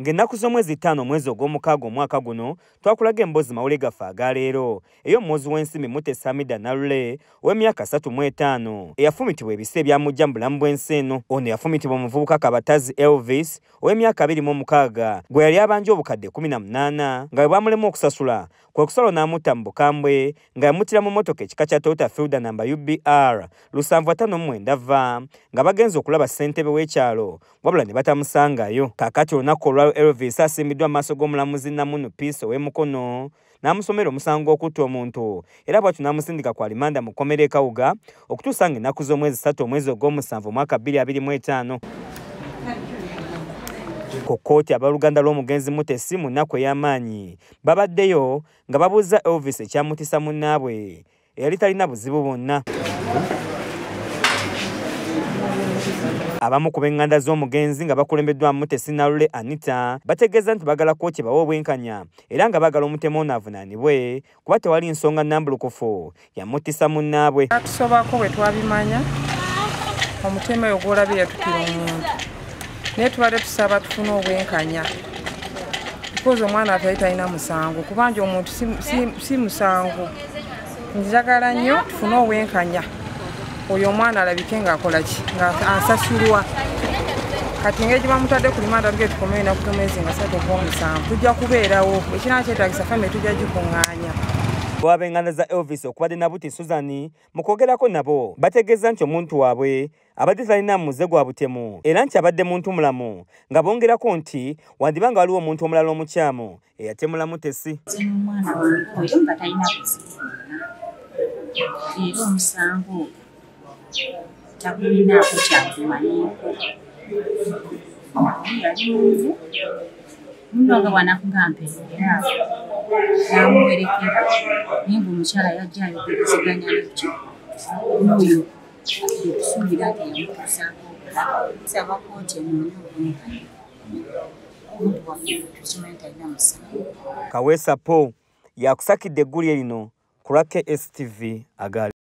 Ng'ennaku z'omwezi 5 omwezi ogw'omukaaga omwaka guno twakulaga emboozi mawulire gaffe agaleero ey'omuwozi w'ensimbi Mutesa Hamida Nalule ow'emyaka 35 eyafumitibwa ebisa ebyamujja mu bulamu bw'ensi eno. Ono yafumitibwa omuvubuka Kabatazi Elvis ow'emyaka 26 gwe yali abanja obukadde 18 nga bwe bwamulema okusasula kwe kusalo n'amutta mu bukambwe nga yamuttira mu mmotoka ekika kya Toyota Fielder namba UBR 759V nga bagenze okulaba ssentebe w'ekyalo wabula ne batamusangayo. Kaakati olunaku olwalwo Elvis asimbiddwa mu maaso g'omulamuzi Namuno Peace ow'Emukono n'amusomera omusango okutta omuntu era bw'atyo n'amusindika ku alimanda mu kkomera e Kawuga okutuusa ng'ennaku z'omwezi 3 omwezi ogw'omusanvu omwaka 2025. Ku kkooti abaluganda lw'omugenzi Mutesi mu nnaku ey'amaanyi babaddeyo nga babuuza Elvis ekyamutisa munnaabwe eyali talina buzibu bwonna. Abamu ku b'eŋŋanda z'omugenzi nga bakulembeddwa Mutesi Nalule Anita bategeeza nti bagala kkooti bawe obwenkanya era nga bagala omutemu ono avunaanibwe kuba tewali nsonga nnambulukufu yamutisa munnaabwe. Tusobako bwe twabimanya omutemu oyo gw'olabye yatukira omuntu naye tubadde tusaba tufune obwenkanya because omwana atali talina musango kubanja omuntu si musango. Njagala nnyo tufune obwenkanya oyo omwana alabike ng'akola ki ng'asasulwa. Kati ng'egi bamutadde ku limanda tuge tukomeye ennaku z'omwezi nga 3 ogw'omusanvu tujja kubeerawo ekirala kyetaagisa famire tujja gikuŋŋaanya. Ab'eŋŋanda za Elvis okubadde Nabuti Susan mu kwogerako nabo bategeeza nti omuntu waabwe abadde talina muze gwa butemu era nti abadde muntu mulamu nga bongerako nti wandiba nga waliwo omuntu omulala omukyamu eyatemula Mutesi. Omwana wange nga talina buzibu era omusango takulinaako kyakumanyiiko yali mungu muno nga bwanakugampeera namuwerekera naye ng'omukyala yajja ayogerezeganya nakyo n'oyo okusuubira nti yamutuusaako saba kooti emunye obwenkanya omuntu waffe tukimanyi talina musango. Kaweesa Paul yakusakidde eggulire lino ku lwa KSTV Agale.